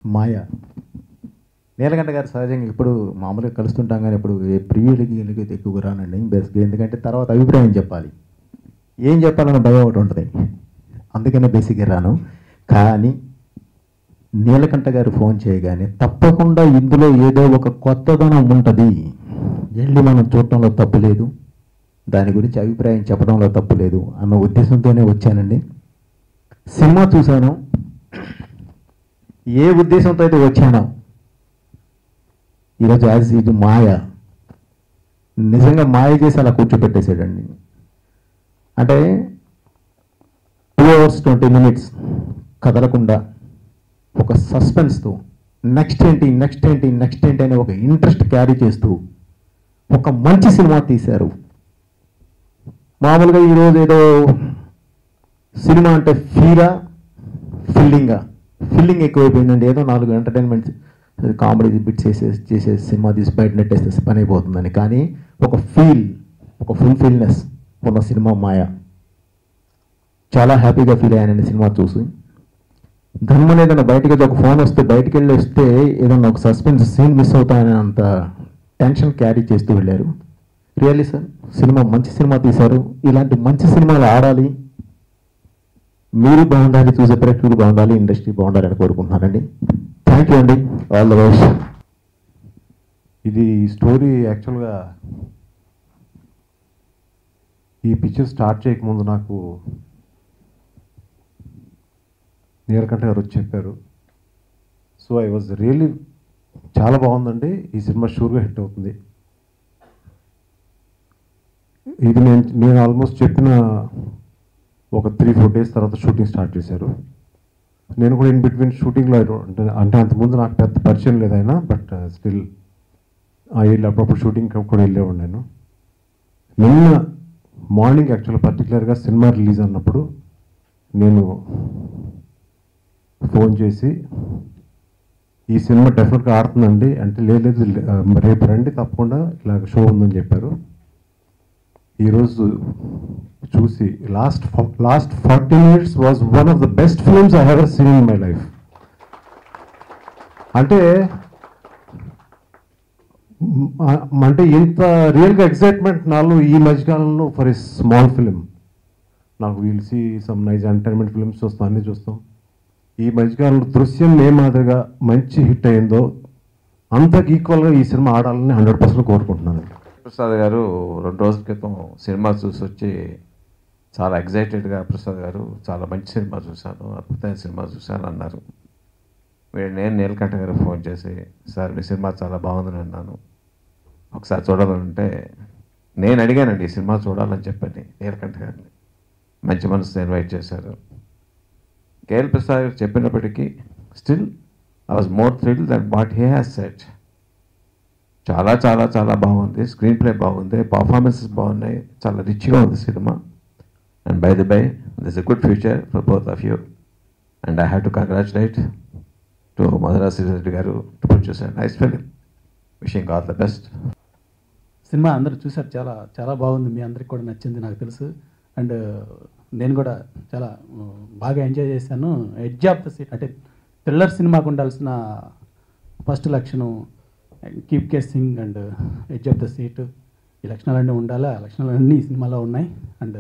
మాయ. నీలకంఠ గారు సహజంగా ఇప్పుడు మామూలుగా కలుస్తుంటాం కానీ ఇప్పుడు ప్రియులకి ఎక్కువగా రానండి బేసిక్గా. ఎందుకంటే తర్వాత అభిప్రాయం చెప్పాలి, ఏం చెప్పాలన్న భయం ఒకటి ఉంటుంది, అందుకనే బేసిక్గా రాను. కానీ నీలకంఠ గారు ఫోన్ చేయగానే తప్పకుండా ఇందులో ఏదో ఒక కొత్తదనం ఉంటుంది, వెళ్ళి మనం చూడటంలో తప్పు లేదు, దాని గురించి అభిప్రాయం చెప్పడంలో తప్పు లేదు అన్న ఉద్దేశంతోనే వచ్చానండి. సినిమా చూశాను, ఏ ఉద్దేశంతో అయితే వచ్చానో ఈరోజు యాజ్ ఇది మాయ, నిజంగా మాయ చేసి అలా కూర్చోపెట్టేసాడండి. అంటే 2 hours 20 minutes కదలకుండా ఒక సస్పెన్స్తో నెక్స్ట్ ఏంటి నెక్స్ట్ ఏంటి నెక్స్ట్ ఏంటి అనే ఒక ఇంట్రెస్ట్ క్యారీ చేస్తూ ఒక మంచి సినిమా తీశారు. మామూలుగా ఈరోజు ఏదో సినిమా అంటే ఫీలింగ్ ఎక్కువైపోయిందండి. ఏదో 4 ఎంటర్టైన్మెంట్స్ కామెడీ బిట్స్ చేసే సినిమా తీసి బయట నెట్టేస్తే పని అయిపోతుందని. కానీ ఒక ఫుల్ఫిల్నెస్ ఉన్న సినిమా మాయ. చాలా హ్యాపీగా ఫీల్ అయ్యానండి సినిమా చూసి. ధర్మం ఏదైనా బయటకి ఒక ఫోన్ వస్తే బయటికి వెళ్ళి వస్తే ఏదన్నా ఒక సస్పెన్స్ సీన్ మిస్ అవుతాయని అంత టెన్షన్ క్యారీ చేస్తూ వెళ్ళారు. రియల్లీ సార్ సినిమా మంచి సినిమా తీశారు. ఇలాంటి మంచి సినిమాలు ఆడాలి, మీరు బాగుండాలి, చూసే ప్రేక్షకులు బాగుండాలి, ఇండస్ట్రీ బాగుండాలని కోరుకుంటున్నానండి. థ్యాంక్ యూ అండి, ఆల్ ద బెస్ట్. ఇది స్టోరీ యాక్చువల్గా ఈ పిక్చర్ స్టార్ట్ చేయకముందు నాకు నీలకంఠ గారు వచ్చి చెప్పారు. సో ఐ వాజ్ రియల్లీ చాలా బాగుందండి, ఈ సినిమా షూర్గా హిట్ అవుతుంది. ఇది నేను ఆల్మోస్ట్ చెప్పిన ఒక 3-4 days తర్వాత షూటింగ్ స్టార్ట్ చేశారు. నేను కూడా ఇన్ బిట్వీన్ షూటింగ్లో అంటే అంతకుముందు నాకు పెద్ద పరిచయం లేదు ఆయన, బట్ స్టిల్ వెళ్ళి అప్పుడప్పుడు షూటింగ్ కూడా వెళ్ళేవాడు. నిన్న మార్నింగ్ యాక్చువల్గా పర్టికులర్గా సినిమా రిలీజ్ అన్నప్పుడు నేను ఫోన్ చేసి ఈ సినిమా డెఫినెట్గా ఆడుతుందండి అంటే, లేదు రేపు రండి తప్పకుండా ఇలాగ షో ఉందని చెప్పారు. ఈరోజు చూసి last 40 minutes was one of the best films I have seen in my life. అంటే ఇంత రియల్గా ఎక్సైట్మెంట్ నాలో ఈ మధ్యకాలంలో ఫర్ ఎ స్మాల్ ఫిలిం. నాకు we'll see some nice entertainment films చూస్తాం, అన్నీ చూస్తాం. ఈ మధ్యకాలంలో దృశ్యం ఏ మాదిరిగా మంచి హిట్ అయిందో అంతకు ఈక్వల్గా ఈ సినిమా ఆడాలని 100% కోరుకుంటున్నాను. ప్రసాద్ గారు 2 రోజుల క్రితం సినిమా చూసి వచ్చి చాలా ఎగ్జైటెడ్గా, ప్రసాద్ గారు చాలా మంచి సినిమా చూశాను, అద్భుతమైన సినిమా చూశాను అన్నారు. నేను నీలకంఠ గారు ఫోన్ చేసి, సార్ మీ సినిమా చాలా బాగుందని అన్నాను, ఒకసారి చూడాలంటే నేను అడిగానండి ఈ సినిమా చూడాలని చెప్పని నీలకంఠ గారిని. మంచి మనసుతో ఇన్వైట్ చేశారు. కేఎల్ ప్రసాద్ గారు చెప్పినప్పటికీ still I was more thrilled that what he has set. చాలా చాలా చాలా బాగుంది, స్క్రీన్ ప్లే బాగుంది, పర్ఫార్మెన్సెస్ బాగున్నాయి, చాలా రిచ్గా ఉంది cinema. And by the by this a good future for both of you. And I have to congratulate to Madhura Srireddy గారు to produce a nice film. Wishing all the best. Cinema అందరూ చూసారు, చాలా చాలా బాగుంది, మీ అందరికి కూడా నచ్చింది నాకు తెలుసు. అండ్ నేను కూడా చాలా బాగా ఎంజాయ్ చేశాను. ఎడ్జ్ ఆఫ్ ద సీట్ అంటే థ్రిల్లర్ సినిమాకు ఉండాల్సిన ఫస్ట్ లక్షణం keep guessing and edge of the seat, ఈ లక్షణాలన్నీ ఉండాలి. ఆ లక్షణాలన్నీ ఈ సినిమాలో ఉన్నాయి. అండ్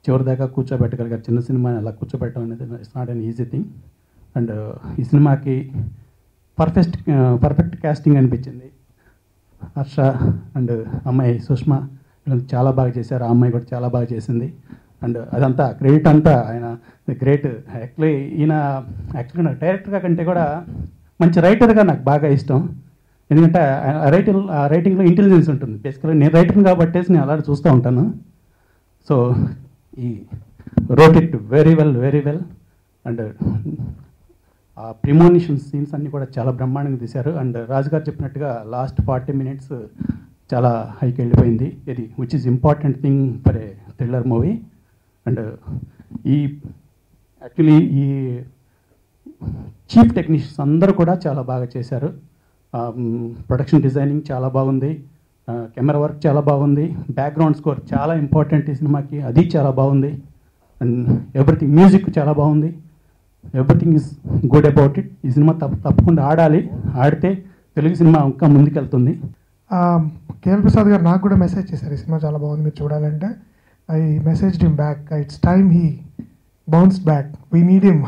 చివరి దాకా కూర్చోబెట్టగలిగారు. చిన్న సినిమాని అలా కూర్చోబెట్టడం అనేది it's not an easy thing. And ఈ సినిమాకి పర్ఫెక్ట్ క్యాస్టింగ్ అనిపించింది. హర్ష అండ్ అమ్మాయి సుష్మా వీళ్ళంతా చాలా బాగా చేశారు. ఆ అమ్మాయి కూడా చాలా బాగా చేసింది. అండ్ అదంతా క్రెడిట్ అంతా ఆయన గ్రేట్. యాక్చువల్గా నాకు డైరెక్టర్గా కంటే కూడా మంచి రైటర్గా నాకు బాగా ఇష్టం. ఎందుకంటే రైటింగ్లో ఇంటెలిజెన్స్ ఉంటుంది. బేసికల్గా నేను రైటర్ కాబట్టేసి నేను అలాంటి చూస్తూ ఉంటాను. సో ఈ wrote it very well. And ఆ ప్రిమోనిషన్ సీన్స్ అన్నీ కూడా చాలా బ్రహ్మాండంగా తీశారు. అండ్ రాజుగారు చెప్పినట్టుగా లాస్ట్ 40 minutes చాలా హైకి వెళ్ళిపోయింది. ఇది which is important thing for a thriller movie. And actually ఈ చీఫ్ టెక్నీషియన్స్ అందరూ కూడా చాలా బాగా చేశారు. ప్రొడక్షన్ డిజైనింగ్ చాలా బాగుంది, కెమెరా వర్క్ చాలా బాగుంది, బ్యాక్గ్రౌండ్ స్కోర్ చాలా ఇంపార్టెంట్ ఈ సినిమాకి, అది చాలా బాగుంది. అండ్ ఎవ్రీథింగ్ మ్యూజిక్ చాలా బాగుంది. Everything is good about it. ఈ సినిమా తప్పకుండా ఆడాలి. ఆడితే తెలుగు సినిమా ఇంకా ముందుకెళ్తుంది. కేఎల్ ప్రసాద్ గారు నాకు కూడా మెసేజ్ చేశారు, ఈ సినిమా చాలా బాగుంది మీరు చూడాలంటే. I messaged him back, it's time he bounce back, we need him.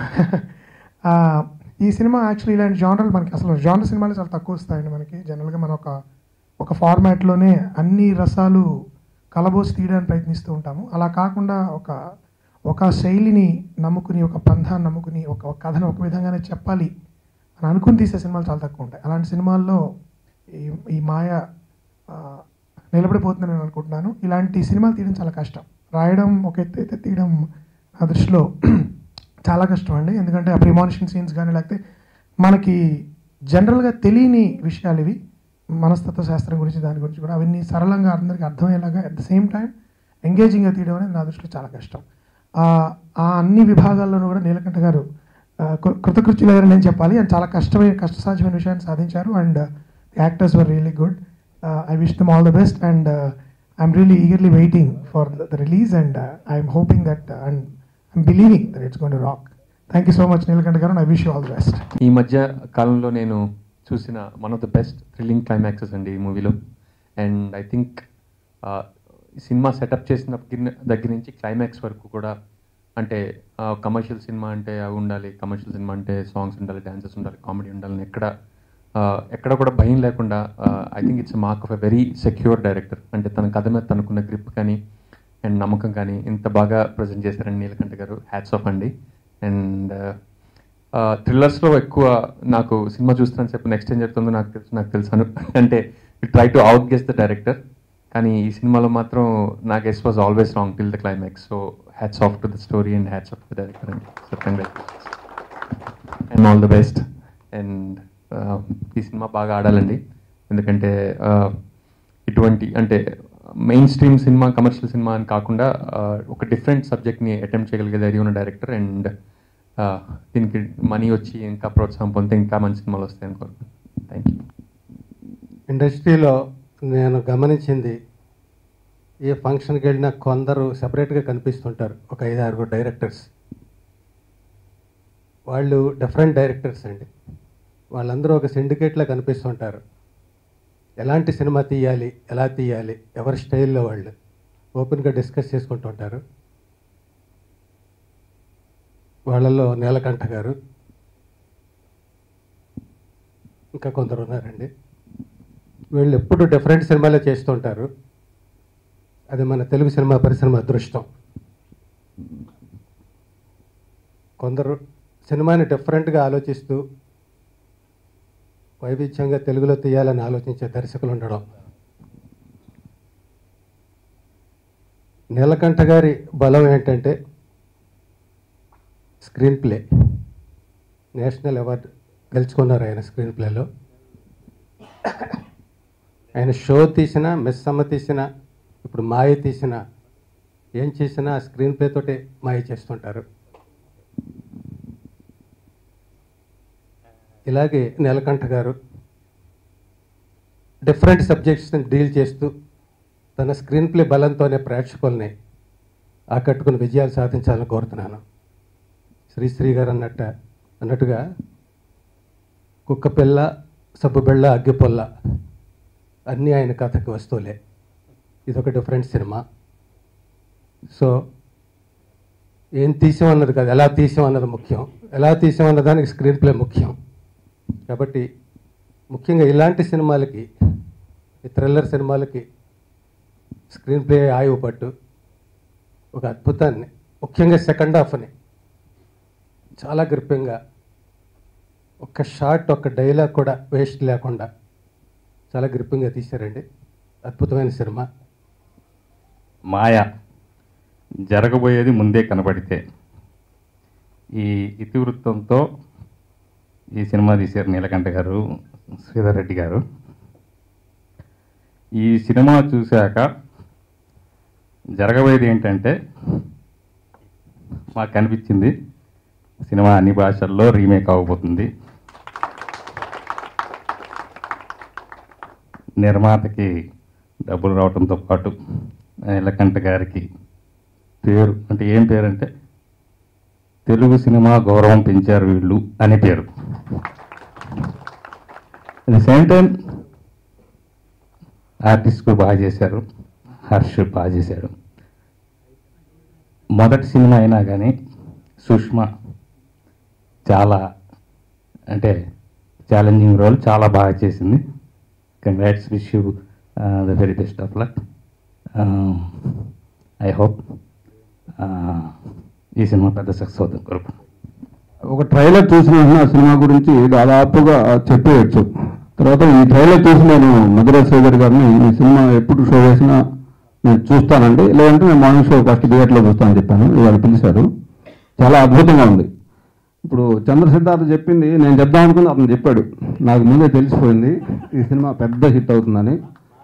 ఈ సినిమా యాక్చువల్లీ ఇలాంటి జానర్లు మనకి అసలు జానర్ సినిమాలు చాలా తక్కువ వస్తాయండి మనకి. జనరల్గా మనం ఒక ఫార్మాట్లోనే అన్ని రసాలు కలబోసి తీయడానికి ప్రయత్నిస్తూ ఉంటాము. అలా కాకుండా ఒక శైలిని నమ్ముకుని, ఒక పంథాన్ని నమ్ముకుని, ఒక కథను ఒక విధంగానే చెప్పాలి అని అనుకుని తీసే సినిమాలు చాలా తక్కువ ఉంటాయి. అలాంటి సినిమాల్లో ఈ మాయ నిలబడిపోతుందని నేను అనుకుంటున్నాను. ఇలాంటి సినిమాలు తీయడం చాలా కష్టం. రాయడం ఒక ఎత్తు అయితే తీయడం నా దృష్టిలో చాలా కష్టం అండి. ఎందుకంటే ఆ ప్రిమానిషన్ సీన్స్ కానీ లేకపోతే మనకి జనరల్గా తెలియని విషయాలు ఇవి, మనస్తత్వ శాస్త్రం గురించి దాని గురించి కూడా అవన్నీ సరళంగా అందరికీ అర్థమయ్యేలాగా అట్ ద సేమ్ టైం ఎంగేజింగ్గా తీయడం అనేది నా దృష్టిలో చాలా కష్టం. ఆ అన్ని విభాగాల్లోనూ కూడా నీలకంఠ గారు కృతకృత్యులయ్యారని నేను చెప్పాలి. అండ్ చాలా కష్టసాధ్యమైన విషయాన్ని సాధించారు. And actors were really good. I wish them all the best and I'm really eagerly waiting for the release and I'm hoping that and I'm believing that it's going to rock. Thank you so much Neelakanta గారు. I wish you all the best. ఈ మధ్య కాలంలో నేను చూసిన one of the best thrilling climaxes అండి ఈ మూవీలో. And I think cinema setup చేసిన దగ్గర నుంచి క్లైమాక్స్ వరకు కూడా, అంటే కమర్షియల్ సినిమా అంటే అవి ఉండాలి, కమర్షియల్ సినిమా అంటే సాంగ్స్ ఉండాలి, డాన్సెస్ ఉండాలి, కామెడీ ఉండాలని ఎక్కడ కూడా భయం లేకుండా I think it's mark of a very secure director. అంటే తన కథ మీద తనకున్న గ్రిప్ కానీ అండ్ నమ్మకం కానీ ఇంత బాగా ప్రజెంట్ చేశారండి నీలకంఠ గారు. హ్యాట్స్ ఆఫ్ అండి. అండ్ థ్రిల్లర్స్లో ఎక్కువ నాకు సినిమా చూస్తున్నాను చెప్పి నెక్స్ట్ ఏం చెప్తుందో నాకు తెలుసాను, అంటే try to out guess the director. కానీ ఈ సినిమాలో మాత్రం నా guess was always wrong till the climax. So hats off to the story and hats off to the director అండి. So congratulations and all the best. And ఈ cinema బాగా ఆడాలండి, ఎందుకంటే ఇటువంటి అంటే mainstream cinema, commercial cinema అని కాకుండా ఒక డిఫరెంట్ సబ్జెక్ట్ని అటెంప్ట్ చేయగలిగే ధైర్యం ఉన్న డైరెక్టర్. అండ్ దీనికి మనీ వచ్చి ఇంకా ప్రోత్సాహం పొందితే ఇంకా మంచి సినిమాలు వస్తాయని కోరుకుంటున్నాను. Thank you. ఇండస్ట్రీలో నేను గమనించింది, ఏ ఫంక్షన్కి వెళ్ళినా కొందరు సపరేట్గా కనిపిస్తుంటారు, ఒక 5-6 డైరెక్టర్స్. వాళ్ళు డిఫరెంట్ డైరెక్టర్స్ అండి. వాళ్ళందరూ ఒక సిండికేట్లో కనిపిస్తుంటారు. ఎలాంటి సినిమా తీయాలి, ఎలా తీయాలి, ఎవరి స్టైల్లో వాళ్ళు ఓపెన్గా డిస్కస్ చేసుకుంటుంటారు. వాళ్ళల్లో నీలకంఠ గారు, ఇంకా కొందరు ఉన్నారండి. వీళ్ళు ఎప్పుడు డిఫరెంట్ సినిమాలే చేస్తుంటారు. అది మన తెలుగు సినిమా పరిశ్రమ అదృష్టం. కొందరు సినిమాని డిఫరెంట్గా ఆలోచిస్తూ వైవిధ్యంగా తెలుగులో తీయాలని ఆలోచించే దర్శకులు ఉండడం. నీలకంఠ గారి బలం ఏంటంటే స్క్రీన్ ప్లే. నేషనల్ అవార్డు గెలుచుకున్నారు ఆయన స్క్రీన్ ప్లేలో. ఆయన షో తీసినా, మిస్ అమ్మ తీసినా, ఇప్పుడు మాయ తీసినా, ఏం చేసినా ఆ స్క్రీన్ ప్లే తోటే మాయ చేస్తుంటారు. ఇలాగే నీలకంఠ గారు డిఫరెంట్ సబ్జెక్ట్స్ని డీల్ చేస్తూ తన స్క్రీన్ ప్లే బలంతోనే ప్రేక్షకుల్ని ఆకట్టుకుని విజయాలు సాధించాలని కోరుతున్నాను. శ్రీశ్రీ గారు అన్నట్టుగా కుక్కపిల్ల, సబ్బుబిళ్ళ, అగ్గిపుల్ల అన్నీ ఆయన కథకి వస్తువులే. ఇదొక డిఫరెంట్ సినిమా. సో ఏం తీసామన్నది కాదు, ఎలా తీసామన్నది ముఖ్యం. ఎలా తీసామన్న దానికి స్క్రీన్ ప్లే ముఖ్యం. కాబట్టి ముఖ్యంగా ఇలాంటి సినిమాలకి, ఈ థ్రిల్లర్ సినిమాలకి స్క్రీన్ ప్లే ఆయువు పట్టు ఒక అద్భుతాన్ని, ముఖ్యంగా సెకండ్ హాఫ్ని చాలా గ్రిప్పింగ్గా, ఒక్క షాట్, ఒక్క డైలాగ్ కూడా వేస్ట్ లేకుండా చాలా గ్రిప్పింగ్గా తీశారండి. అద్భుతమైన సినిమా. మాయ జరగబోయేది ముందే కనబడితే, ఈ ఇతివృత్తంతో ఈ సినిమా తీశారు నీలకంఠ గారు, శ్రీధర్ రెడ్డి గారు. ఈ సినిమా చూశాక జరగబోయేది ఏంటంటే, మాకు కనిపించింది సినిమా అన్ని భాషల్లో రీమేక్ అవ్వబోతుంది. నిర్మాతకి డబ్బులు రావడంతో పాటు నీలకంఠ గారికి పేరు, అంటే ఏం పేరు అంటే తెలుగు సినిమా గౌరవం పెంచారు వీళ్ళు అనే పేరు. అట్ ది సేమ్ టైం ఆర్టిస్టులు బాగా చేశారు, హర్ష్ బాగా చేశాడు. మొదటి సినిమా అయినా కానీ సుష్మా చాలా అంటే ఛాలెంజింగ్ రోల్ చాలా బాగా చేసింది. Congrats, wish you the very best of luck. I hope ఈ సినిమా పెద్ద సక్సెస్ అవుతుంది కొరకు. ఒక ట్రైలర్ చూసిన వెంటనే ఆ సినిమా గురించి దాదాపుగా చెప్పేయచ్చు. తర్వాత ఈ ట్రైలర్ చూసి నేను మధురా శ్రీధర్ గారిని ఈ సినిమా ఎప్పుడు షో వేసినా నేను చూస్తానండి, లేదంటే నేను మార్నింగ్ షో ఫస్ట్ థియేటర్లో చూస్తానని చెప్పాను. ఇవాళ పిలిచారు, చాలా అద్భుతంగా ఉంది. ఇప్పుడు చంద్ర సిద్ధార్థ చెప్పింది నేను చెప్దాం అనుకుని అతను చెప్పాడు, నాకు ముందే తెలిసిపోయింది ఈ సినిమా పెద్ద హిట్ అవుతుందని.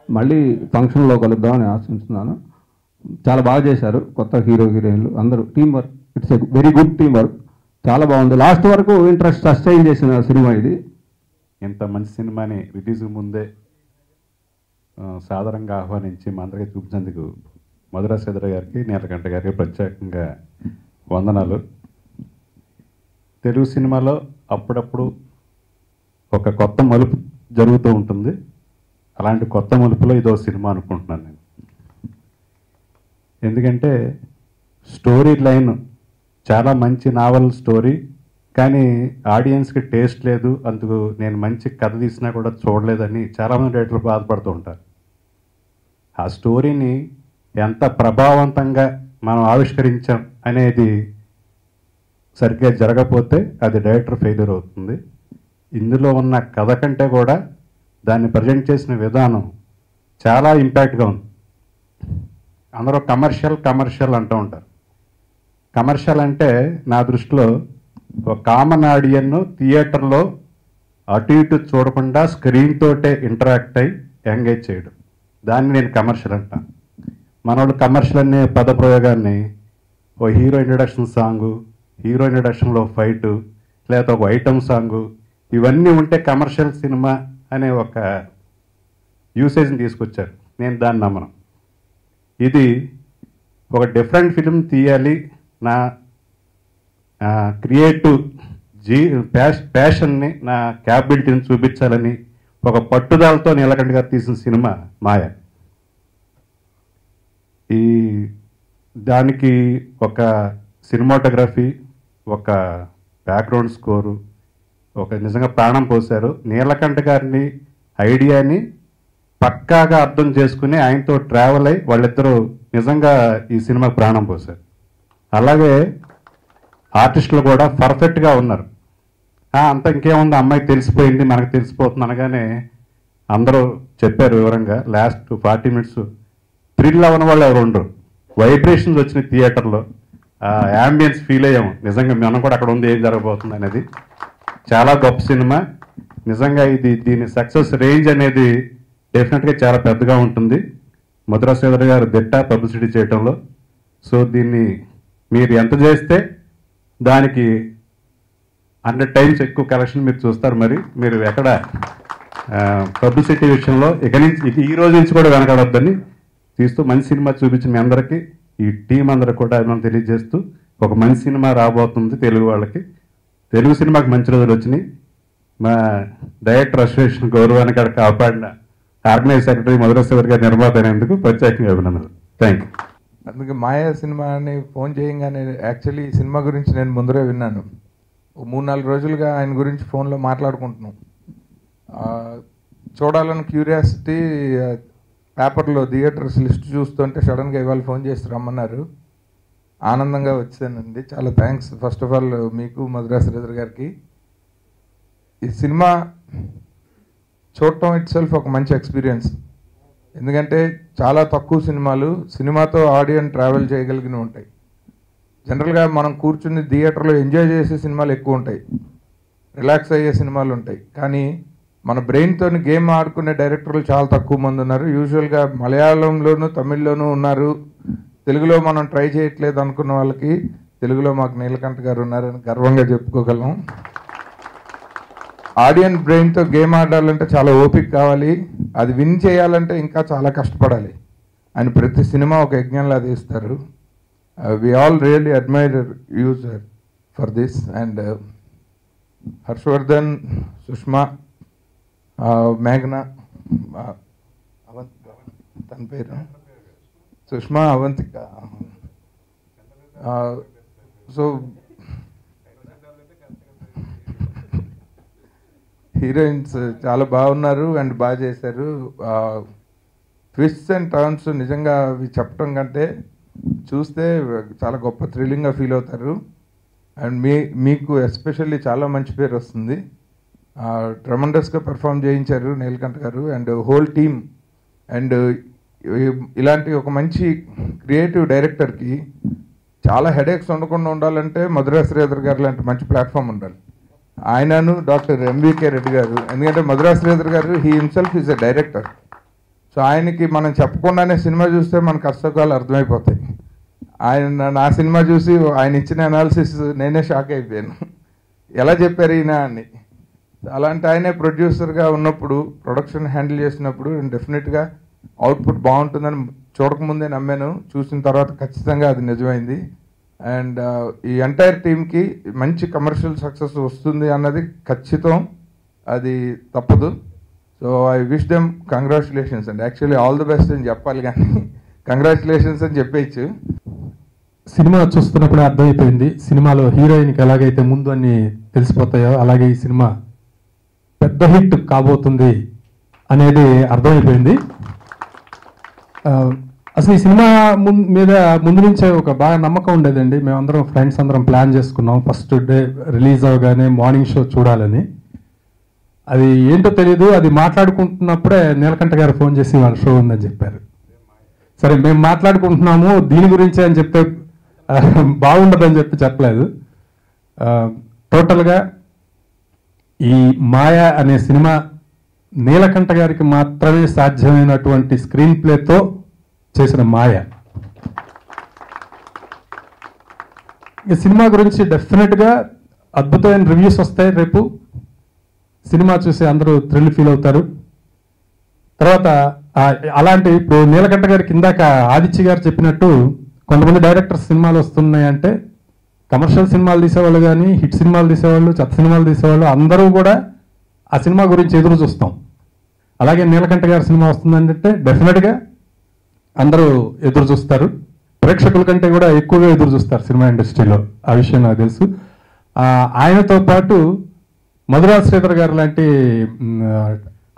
మళ్ళీ ఫంక్షన్లో కలుద్దామని ఆశిస్తున్నాను. చాలా బాగా చేశారు కొత్త హీరో హీరోయిన్లు అందరూ, team work, it's a very good team work, చాలా బాగుంది. లాస్ట్ వరకు ఇంట్రెస్ట్ సస్టైన్ చేసిన సినిమా ఇది. ఇంత మంచి సినిమాని రిలీజ్ ముందే సాధారణంగా ఆహ్వానించి మా అందరికీ చూపించేందుకు మధురా శ్రీధర్ గారికి, నీలకంఠ గారికి ప్రత్యేకంగా వందనాలు. తెలుగు సినిమాలో అప్పుడప్పుడు ఒక కొత్త మలుపు జరుగుతూ ఉంటుంది. అలాంటి కొత్త మలుపులో ఇదో సినిమా అనుకుంటున్నాను నేను. ఎందుకంటే స్టోరీ లైన్ చాలా మంచి నావల్ స్టోరీ, కానీ ఆడియన్స్కి టేస్ట్ లేదు, అందుకు నేను మంచి కథ తీసినా కూడా చూడలేదని చాలామంది డైరెక్టర్లు బాధపడుతూ ఉంటారు. ఆ స్టోరీని ఎంత ప్రభావవంతంగా మనం ఆవిష్కరించాం అనేది సరిగ్గా జరగకపోతే అది డైరెక్టర్ ఫెయిల్యూర్ అవుతుంది. ఇందులో ఉన్న కథ కంటే కూడా దాన్ని ప్రజెంట్ చేసిన విధానం చాలా ఇంపాక్ట్గా ఉంది. అందరూ కమర్షియల్ అంటూ ఉంటారు. కమర్షియల్ అంటే నా దృష్టిలో ఒక కామన్ ఆడియన్ థియేటర్లో అటు ఇటు చూడకుండా స్క్రీన్ తోటే ఇంటరాక్ట్ అయ్యి ఎంగేజ్ చేయడం, దాన్ని నేను కమర్షియల్ అంటాను. మనోళ్ళు కమర్షియల్ అనే పదప్రయోగాన్ని ఓ హీరో ఇంట్రడక్షన్ సాంగు, హీరో ఇంట్రడక్షన్లో ఫైటు, లేకపోతే ఒక ఐటమ్ సాంగు, ఇవన్నీ ఉంటే కమర్షియల్ సినిమా అనే ఒక యూసేజ్ని తీసుకొచ్చారు. నేను దాన్ని నమ్మను. ఇది ఒక డిఫరెంట్ ఫిలిం తీయాలి, నా క్రియేటివ్ ప్యాషన్ని, నా క్యాపబిలిటీని చూపించాలని ఒక పట్టుదలతో నీలకంఠ గారు తీసిన సినిమా మాయ. దానికి ఒక సినిమాటోగ్రఫీ, ఒక బ్యాక్గ్రౌండ్ స్కోరు, ఒక నిజంగా ప్రాణం పోశారు. నీలకంఠ గారిని ఐడియాని పక్కాగా అర్థం చేసుకుని ఆయనతో ట్రావెల్ అయ్యి వాళ్ళిద్దరూ నిజంగా ఈ సినిమాకి ప్రాణం పోశారు. అలాగే ఆర్టిస్టులు కూడా పర్ఫెక్ట్గా ఉన్నారు. అంత ఇంకేముంది, అమ్మాయికి తెలిసిపోయింది మనకు తెలిసిపోతుంది అనగానే అందరూ చెప్పారు వివరంగా. లాస్ట్ 40 minutes థ్రిల్ అవ్వని వాళ్ళు ఎవరు ఉండరు. వైబ్రేషన్స్ వచ్చినాయి థియేటర్లో, యాంబియన్స్ ఫీల్ అయ్యాము. నిజంగా మనం కూడా అక్కడ ఉంది, ఏం జరగబోతుంది అనేది. చాలా గొప్ప సినిమా నిజంగా. దీని సక్సెస్ రేంజ్ అనేది డెఫినెట్గా చాలా పెద్దగా ఉంటుంది. మధురా శ్రీధర్ గారు దిట్ట పబ్లిసిటీ చేయడంలో. సో దీన్ని మీరు ఎంత చేస్తే దానికి 100 times ఎక్కువ కలెక్షన్ మీరు చూస్తారు. మరి మీరు ఎక్కడ పబ్లిసిటీ విషయంలో ఈ రోజు నుంచి కూడా వెనకాడొద్దని తీస్తూ మంచి సినిమా చూపించి మీ అందరికీ, ఈ టీం అందరికి కూడా మనం తెలియజేస్తూ ఒక మంచి సినిమా రాబోతుంది తెలుగు వాళ్ళకి. తెలుగు సినిమాకి మంచి రోజులు వచ్చినాయి. మా డైరెక్టర్ అసోసియేషన్ గౌరవానికి అక్కడ కాపాడిన ఆర్గనైజ్ సెక్రటరీ మధురా శ్రీధర్ గారి నిర్మాత అయినందుకు ప్రత్యేకంగా అభినందనలు. Thank you. అందుకే మాయా సినిమాని ఫోన్ చేయగానే యాక్చువల్లీ ఈ సినిమా గురించి నేను ముందరే విన్నాను. 3-4 రోజులుగా ఆయన గురించి ఫోన్లో మాట్లాడుకుంటున్నాం. చూడాలని క్యూరియాసిటీ, పేపర్లో థియేటర్స్ లిస్ట్ చూస్తుంటే సడన్గా ఇవాళ ఫోన్ చేసి రమ్మన్నారు. ఆనందంగా వచ్చానండి. చాలా థ్యాంక్స్ ఫస్ట్ ఆఫ్ ఆల్ మీకు, మధురా శ్రీధర్ గారికి. ఈ సినిమా చూడటం ఇట్ సెల్ఫ్ ఒక మంచి ఎక్స్పీరియన్స్. ఎందుకంటే చాలా తక్కువ సినిమాతో ఆడియన్స్ ట్రావెల్ చేయగలిగినవి ఉంటాయి. జనరల్గా మనం కూర్చుని థియేటర్లో ఎంజాయ్ చేసే సినిమాలు ఎక్కువ ఉంటాయి, రిలాక్స్ అయ్యే సినిమాలు ఉంటాయి. కానీ మన బ్రెయిన్తో గేమ్ ఆడుకునే డైరెక్టర్లు చాలా తక్కువ మంది ఉన్నారు. యూజువల్గా మలయాళంలోనూ తమిళ్లోనూ ఉన్నారు. తెలుగులో మనం ట్రై చేయట్లేదు అనుకున్న వాళ్ళకి తెలుగులో మాకు నీలకంఠ గారు ఉన్నారని గర్వంగా చెప్పుకోగలం. ఆడియన్స్ బ్రెయిన్తో గేమ్ ఆడాలంటే చాలా ఓపిక కావాలి. అది విన్ చేయాలంటే ఇంకా చాలా కష్టపడాలి. ఆయన ప్రతి సినిమా ఒక యజ్ఞంలా తీస్తారు. We all really admire you sir for this, and Harshvardhan, Sushma, Meghna, తన పేరు సుష్మా, అవంతిక. సో హీరోయిన్స్ చాలా బాగున్నారు అండ్ బాగా చేశారు. ట్విస్ట్స్ అండ్ టర్న్స్ నిజంగా అవి చెప్పడం కంటే చూస్తే చాలా గొప్ప థ్రిల్లింగ్గా ఫీల్ అవుతారు. అండ్ మీకు ఎస్పెషల్లీ చాలా మంచి పేరు వస్తుంది. ట్రెమండస్గా పెర్ఫామ్ చేయించారు నీలకంఠ గారు అండ్ హోల్ టీమ్. అండ్ ఇలాంటి ఒక మంచి క్రియేటివ్ డైరెక్టర్కి చాలా హెడేక్స్ ఉండకుండా ఉండాలంటే మధురా శ్రీధర్ గారు లాంటి మంచి ప్లాట్ఫామ్ ఉండాలి. ఆయనను డాక్టర్ ఎంవికే రెడ్డి గారు, ఎందుకంటే మధురా శ్రీధర్ గారు he himself is a director. So ఆయనకి మనం చెప్పకుండానే సినిమా చూస్తే మన కష్టకాలు అర్థమైపోతాయి. నా సినిమా చూసి ఆయన ఇచ్చిన అనాలిసిస్ నేనే షాక్ అయిపోయాను, ఎలా చెప్పారు ఈయన అని. అలాంటి ఆయనే ప్రొడ్యూసర్గా ఉన్నప్పుడు, ప్రొడక్షన్ హ్యాండిల్ చేసినప్పుడు డెఫినెట్గా అవుట్పుట్ బాగుంటుందని చూడకముందే నమ్మాను. చూసిన తర్వాత ఖచ్చితంగా అది నిజమైంది. అండ్ ఈ ఎంటైర్ టీమ్కి మంచి కమర్షియల్ సక్సెస్ వస్తుంది అన్నది ఖచ్చితం, అది తప్పదు. So I wish them congratulations and actually all the best అని చెప్పాలి, కానీ కంగ్రాచులేషన్స్ అని చెప్పేయచ్చు. సినిమా చూస్తున్నప్పుడు అర్థమైపోయింది, సినిమాలో హీరోయిన్కి ఎలాగైతే ముందు అన్ని తెలిసిపోతాయో అలాగే ఈ సినిమా పెద్ద హిట్ కాబోతుంది అనేది అర్థమైపోయింది. అసలు ఈ సినిమా మీద ముందు నుంచే ఒక బాగా నమ్మకం ఉండేదండి. మేమందరం ఫ్రెండ్స్ అందరం ప్లాన్ చేసుకున్నాం ఫస్ట్ డే రిలీజ్ అవగానే మార్నింగ్ షో చూడాలని. అది ఏంటో తెలీదు, అది మాట్లాడుకుంటున్నప్పుడే నీలకంఠ గారు ఫోన్ చేసి వాళ్ళ షో ఉందని చెప్పారు. సరే మేము మాట్లాడుకుంటున్నాము దీని గురించే అని చెప్తే బాగుండదని చెప్పలేదు. టోటల్గా ఈ మాయ అనే సినిమా నీలకంఠ గారికి మాత్రమే సాధ్యమైనటువంటి స్క్రీన్ ప్లేతో చేసిన మాయ. ఈ సినిమా గురించి డెఫినెట్గా అద్భుతమైన రివ్యూస్ వస్తాయి. రేపు సినిమా చూసి అందరూ థ్రిల్ ఫీల్ అవుతారు. తర్వాత అలాంటి ఇప్పుడు నీలకంఠ గారికి ఇందాక ఆదిత్య గారు చెప్పినట్టు కొంతమంది డైరెక్టర్స్ సినిమాలు వస్తున్నాయంటే కమర్షియల్ సినిమాలు తీసేవాళ్ళు కానీ హిట్ సినిమాలు తీసేవాళ్ళు, చెత్త సినిమాలు తీసేవాళ్ళు అందరూ కూడా ఆ సినిమా గురించి ఎదురు చూస్తాం. అలాగే నీలకంఠ గారి సినిమా వస్తుందంటే డెఫినెట్గా అందరూ ఎదురు చూస్తారు. ప్రేక్షకుల కంటే కూడా ఎక్కువగా ఎదురు చూస్తారు సినిమా ఇండస్ట్రీలో, ఆ విషయం నాకు తెలుసు. ఆయనతో పాటు మధురా శ్రీధర్ గారు లాంటి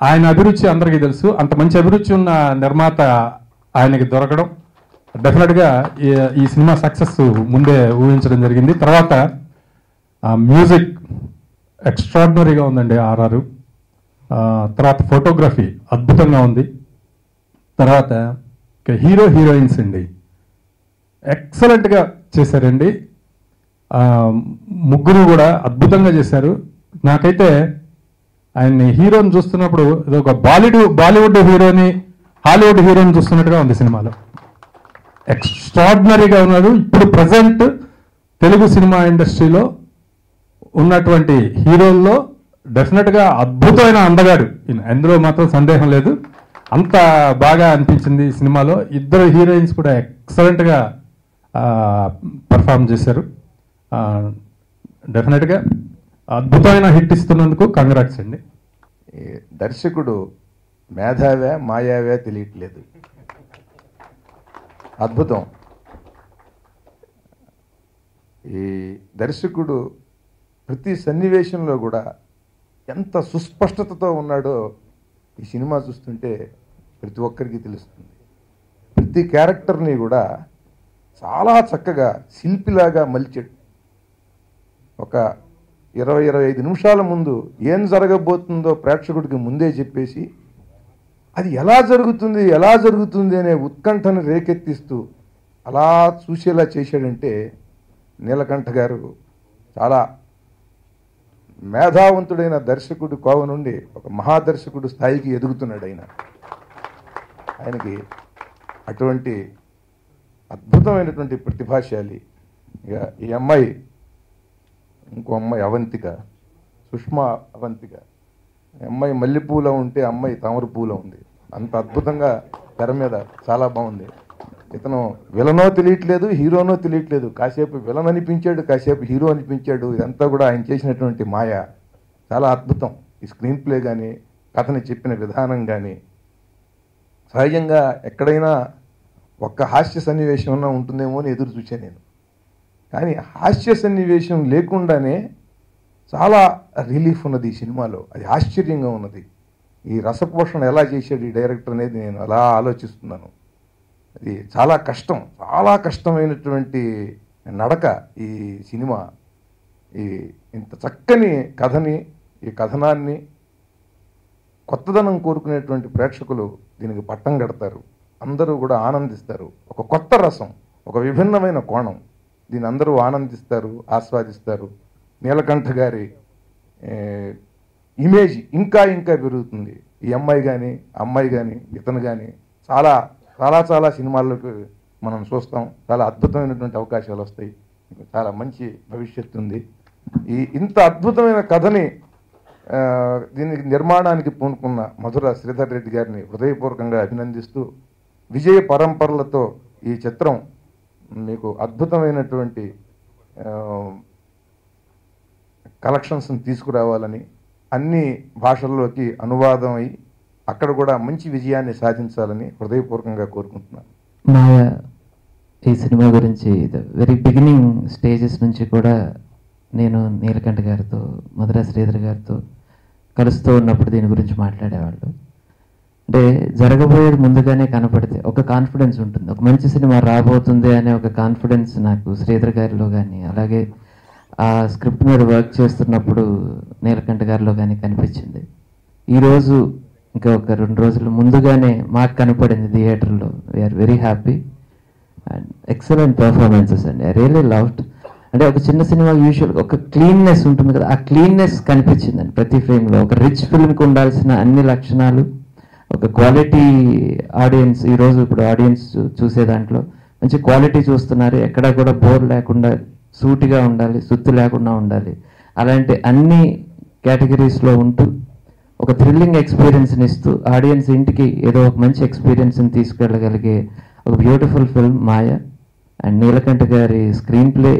ఆయన అభిరుచి అందరికీ తెలుసు. అంత మంచి అభిరుచి ఉన్న నిర్మాత ఆయనకి దొరకడం డెఫినెట్గా ఈ సినిమా సక్సెస్ ముందే ఊహించడం జరిగింది. తర్వాత మ్యూజిక్ ఎక్స్ట్రాడినరీగా ఉందండి ఆర్ఆర్. తర్వాత ఫోటోగ్రఫీ అద్భుతంగా ఉంది. తర్వాత హీరో హీరోయిన్స్ అండి ఎక్సలెంట్గా చేశారండి. ముగ్గురు కూడా అద్భుతంగా చేశారు. నాకైతే ఆయన్ని హీరోని చూస్తున్నప్పుడు ఇది ఒక బాలీవుడ్ హీరోని హాలీవుడ్ హీరోని చూస్తున్నట్టుగా ఉంది సినిమాలో. ఎక్స్ట్రాడినరీగా ఉన్నారు. ఇప్పుడు ప్రజెంట్ తెలుగు సినిమా ఇండస్ట్రీలో ఉన్నటువంటి హీరోల్లో డెఫినెట్గా అద్భుతమైన అందగాడు అందులో మాత్రం సందేహం లేదు. అంత బాగా అనిపించింది ఈ సినిమాలో. ఇద్దరు హీరోయిన్స్ కూడా ఎక్సలెంట్గా పర్ఫామ్ చేశారు. డెఫినెట్గా అద్భుతమైన హిట్ ఇస్తున్నందుకు కంగ్రాట్స్ అండి. దర్శకుడు మేధావే మాయావే తెలియట్లేదు, అద్భుతం. ఈ దర్శకుడు ప్రతి సన్నివేశంలో కూడా ఎంత సుస్పష్టతతో ఉన్నాడో ఈ సినిమా చూస్తుంటే ప్రతి ఒక్కరికి తెలుస్తుంది. ప్రతి క్యారెక్టర్ని కూడా చాలా చక్కగా శిల్పిలాగా మలిచాడు. ఒక 20-25 నిమిషాల ముందు ఏం జరగబోతుందో ప్రేక్షకుడికి ముందే చెప్పేసి అది ఎలా జరుగుతుంది అనే ఉత్కంఠను రేకెత్తిస్తూ అలా చూసేలా చేశాడంటే నీలకంఠ గారు చాలా మేధావంతుడైన దర్శకుడు కోవ నుండి ఒక మహాదర్శకుడు స్థాయికి ఎదుగుతున్నాడు ఆయనకి అటువంటి అద్భుతమైనటువంటి ప్రతిభాశాలి. ఇక ఈ అమ్మాయి ఇంకో అమ్మాయి అవంతిక, సుష్మా అవంతిక. అమ్మాయి మల్లెపూలో ఉంటే అమ్మాయి తామర పూలో ఉంది. అంత అద్భుతంగా తెర మీద చాలా బాగుంది. ఇతను విలనో తెలియట్లేదు, హీరోనో తెలియట్లేదు. కాసేపు విలన్ అనిపించాడు, కాసేపు హీరో అనిపించాడు. ఇదంతా కూడా ఆయన చేసినటువంటి మాయ చాలా అద్భుతం. ఈ స్క్రీన్ ప్లే కానీ, కథని చెప్పిన విధానం కానీ, సహజంగా ఎక్కడైనా ఒక్క హాస్య సన్నివేశం అన్నా ఉంటుందేమో అని ఎదురు చూశాను నేను. కానీ హాస్య సన్నివేశం లేకుండానే చాలా రిలీఫ్ ఉన్నది ఈ సినిమాలో. అది ఆశ్చర్యంగా ఉన్నది. ఈ రసపోషణ ఎలా చేశాడు ఈ డైరెక్టర్ అనేది నేను అలా ఆలోచిస్తున్నాను. అది చాలా కష్టం, చాలా కష్టమైనటువంటి నడక ఈ సినిమా. ఈ ఇంత చక్కని కథని, ఈ కథనాన్ని కొత్తదనం కోరుకునేటువంటి ప్రేక్షకులు దీనికి పట్టం కడతారు. అందరూ కూడా ఆనందిస్తారు. ఒక కొత్త రసం, ఒక విభిన్నమైన కోణం, దీన్ని అందరూ ఆనందిస్తారు, ఆస్వాదిస్తారు. నీలకంఠ గారి ఇమేజ్ ఇంకా ఇంకా పెరుగుతుంది. ఈ అమ్మాయి కానీ, అమ్మాయి కానీ, ఇతను కానీ చాలా చాలా చాలా సినిమాల్లోకి మనం చూస్తాం. చాలా అద్భుతమైనటువంటి అవకాశాలు వస్తాయి. చాలా మంచి భవిష్యత్తు ఉంది. ఇంత అద్భుతమైన కథని దీనికి నిర్మాణానికి పూనుకున్న మధుర శ్రీధర్ రెడ్డి గారిని హృదయపూర్వకంగా అభినందిస్తూ, విజయ పరంపరలతో ఈ చిత్రం మీకు అద్భుతమైనటువంటి కలెక్షన్స్ని తీసుకురావాలని, అన్ని భాషల్లోకి అనువాదం అయి అక్కడ కూడా మంచి విజయాన్ని సాధించాలని హృదయపూర్వకంగా కోరుకుంటున్నాను. మాయ ఈ సినిమా గురించి వెరీ బిగినింగ్ స్టేజెస్ నుంచి కూడా నేను నీలకంఠ గారితో, మధుర శ్రీధర్ గారితో కలుస్తూ ఉన్నప్పుడు దీని గురించి మాట్లాడేవాళ్ళు. అంటే జరగబోయేది ముందుగానే కనపడితే ఒక కాన్ఫిడెన్స్ ఉంటుంది, ఒక మంచి సినిమా రాబోతుంది అనే ఒక కాన్ఫిడెన్స్ నాకు శ్రీధర్ గారిలో కానీ, అలాగే ఆ స్క్రిప్ట్ మీద వర్క్ చేస్తున్నప్పుడు నీలకంఠ గారిలో కానీ కనిపించింది. ఈరోజు ఇంకా ఒక 2 రోజులు ముందుగానే మాకు కనపడింది థియేటర్లో. We're very happy and excellent performances అండి. I really loved. అంటే ఒక చిన్న సినిమా యూజువల్ ఒక క్లీన్నెస్ ఉంటుంది కదా, ఆ క్లీన్నెస్ కనిపించిందండి ప్రతి ఫ్రేమ్లో. ఒక రిచ్ ఫిల్మ్కి ఉండాల్సిన అన్ని లక్షణాలు, ఒక క్వాలిటీ ఆడియన్స్, ఈరోజు ఇప్పుడు ఆడియన్స్ చూసే దాంట్లో మంచి క్వాలిటీ చూస్తున్నారు. ఎక్కడా కూడా బోర్ లేకుండా సూటిగా ఉండాలి, సుత్తు లేకుండా ఉండాలి. అలాంటి అన్ని కేటగిరీస్లో ఉంటూ ఒక థ్రిల్లింగ్ ఎక్స్పీరియన్స్ని ఇస్తూ ఆడియన్స్ ఇంటికి ఏదో ఒక మంచి ఎక్స్పీరియన్స్ని తీసుకెళ్ళగలిగే ఒక beautiful film Maya. And Neelakantha గారి స్క్రీన్ ప్లే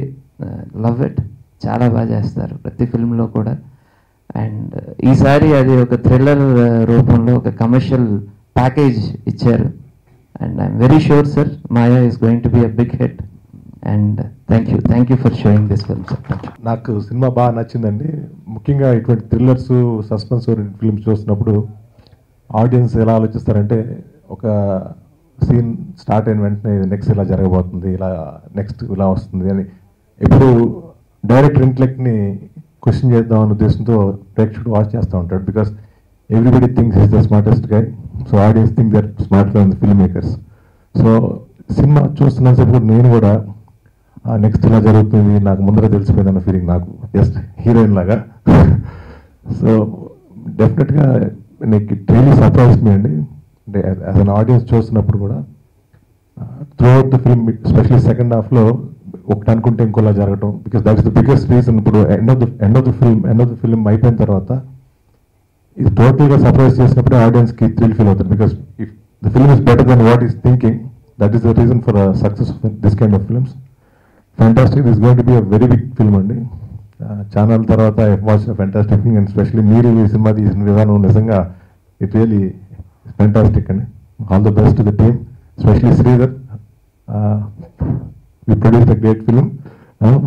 లవ్ ఇట్, చాలా బాగా చేస్తారు ప్రతి ఫిల్మ్లో కూడా. అండ్ ఈసారి అది ఒక థ్రిల్లర్ రూపంలో ఒక కమర్షియల్ ప్యాకేజ్ ఇచ్చారు. And I'm very sure sir Maya is going to be a big hit. And thank you for showing this film sir. నాకు సినిమా బాగా నచ్చిందండి. ముఖ్యంగా ఇటువంటి థ్రిల్లర్స్, సస్పెన్స్ ఓరియంటెడ్ ఫిల్మ్స్ చూస్తున్నప్పుడు ఆడియన్స్ ఎలా ఆలోచిస్తారంటే, ఒక సీన్ స్టార్ట్ అయిన వెంటనే నెక్స్ట్ ఇలా జరగబోతుంది, ఇలా నెక్స్ట్ ఇలా వస్తుంది అని ఎప్పుడు డైరెక్టర్ ఇంటెలెక్ట్ని క్వశ్చన్ చేద్దాం అనే ఉద్దేశంతో ప్రేక్షకుడు వాచ్ చేస్తూ ఉంటాడు. Because everybody thinks is the smartest guy. So audience think that smart then the film makers. So cinema చూస్తున్నంతసేపు నేను కూడా నెక్స్ట్ ఇలా జరుగుతుంది, నాకు ముందర తెలిసిపోయింది అన్న ఫీలింగ్ నాకు, జస్ట్ హీరోయిన్ లాగా. సో డెఫినెట్గా నీకు రియలీ సర్ప్రైజ్ మీ అండి. అంటే యాజ్ అన్ ఆడియన్స్ చూస్తున్నప్పుడు కూడా throughout the film, especially second హాఫ్లో ఒకటి అనుకుంటే ఇంకోలా జరగటం. Because that is the biggest reason. ఇప్పుడు ఎండ్ ఆఫ్ ద ఫిల్మ్ అయిపోయిన తర్వాత ఇది టోటల్గా సర్ప్రైజ్ చేసినప్పుడే ఆడియన్స్కి థ్రిల్ ఫీల్ అవుతుంది. Because if the film is better than what is thinking, that is the reason for success of this kind of films. Fantastic. This going to be a very big film అండి. Channel తర్వాత I watch fantastic thing. And specially మీరు ఈ సినిమా తీసిన విధానం నిజంగా it really fantastic అండి. All the best to the team, especially Sridhar. We produce the great film.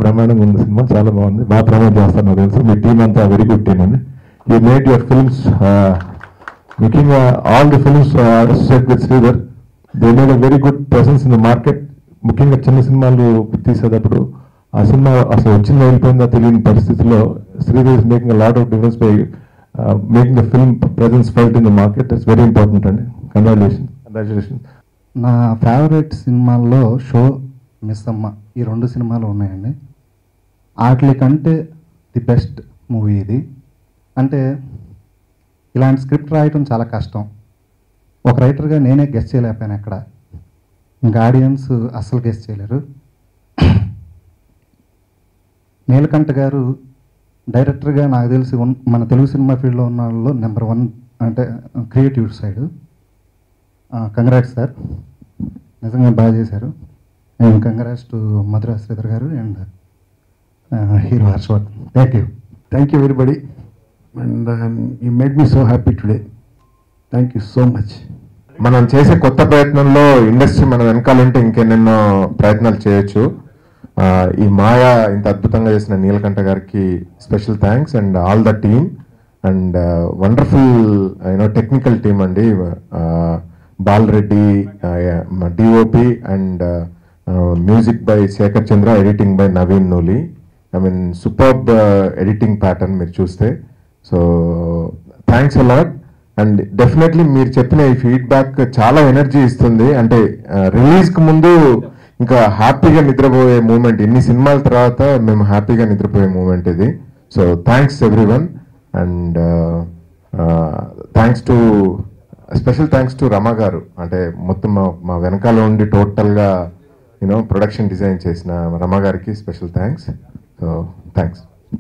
బ్రహ్మాండంగా ఉంది సినిమా, చాలా బాగుంది. బాగా ప్రమోట్ చేస్తాను నాకు తెలుసు. మీ టీమ్ అంతా వెరీ గుడ్ టీమ్ అండి. యూ మేడ్ యువర్ ఫిల్మ్స్, ముఖ్యంగా all the films associate with Sridhar, they made a very good presence in the market. ముఖ్యంగా చిన్న సినిమాలు తీసేటప్పుడు ఆ సినిమా అసలు వచ్చిందో వెళ్ళిపోయిందో తెలియని పరిస్థితుల్లో Sridhar is making a lot of difference by making the film presence felt in the market. It's very important అండి. కంగ్రాచులేషన్స్. నా ఫేవరెట్ సినిమాల్లో షో, మిస్ అమ్మ, ఈ 2 సినిమాలు ఉన్నాయండి. వాటి కంటే ది బెస్ట్ మూవీ ఇది. అంటే ఇలాంటి స్క్రిప్ట్ రాయటం చాలా కష్టం. ఒక రైటర్గా నేనే గెస్ట్ చేయలేకపోయాను ఎక్కడ, ఇంకా ఆడియన్స్ అస్సలు గెస్ట్ చేయలేరు. నీలకంఠ గారు డైరెక్టర్గా నాకు తెలిసి మన తెలుగు సినిమా ఫీల్డ్లో ఉన్న వాళ్ళలో నెంబర్ 1, అంటే క్రియేటివ్ సైడ్. Congrats sir. నిజంగా బాగా చేశారు. And congrats to Madhura Sridhar గారు and hero Harshavardhan. Thank you. Thank you everybody and you made me so happy today. Thank you so much. మనం చేసే కొత్త ప్రయత్నంలో ఇండస్ట్రీ మన వెనకాలంటే ఇంకెన్నెన్నో ప్రయత్నాలు చేయొచ్చు. ఈ మాయ ఇంత అద్భుతంగా చేసిన నీలకంఠ గారికి special thanks and all the team and wonderful technical team అండి. Balareddy DOP and music by Shekhar Chandra, editing by Naveen Nooli. I mean superb editing pattern మీరు చూస్తే. So thanks a lot. And definitely మీరు చెప్పిన ఈ ఫీడ్బ్యాక్ చాలా ఎనర్జీ ఇస్తుంది. అంటే రిలీజ్కి ముందు ఇంకా హ్యాపీగా నిద్రపోయే మూమెంట్, ఇన్ని సినిమాల తర్వాత మేము హ్యాపీగా నిద్రపోయే మూమెంట్ ఇది. So thanks everyone and thanks to special thanks to Rama గారు. అంటే మొత్తం మా వెనకాల ఉండి టోటల్గా ప్రొడక్షన్ డిజైన్ చేసిన రమ గారికి స్పెషల్ థ్యాంక్స్. So thanks.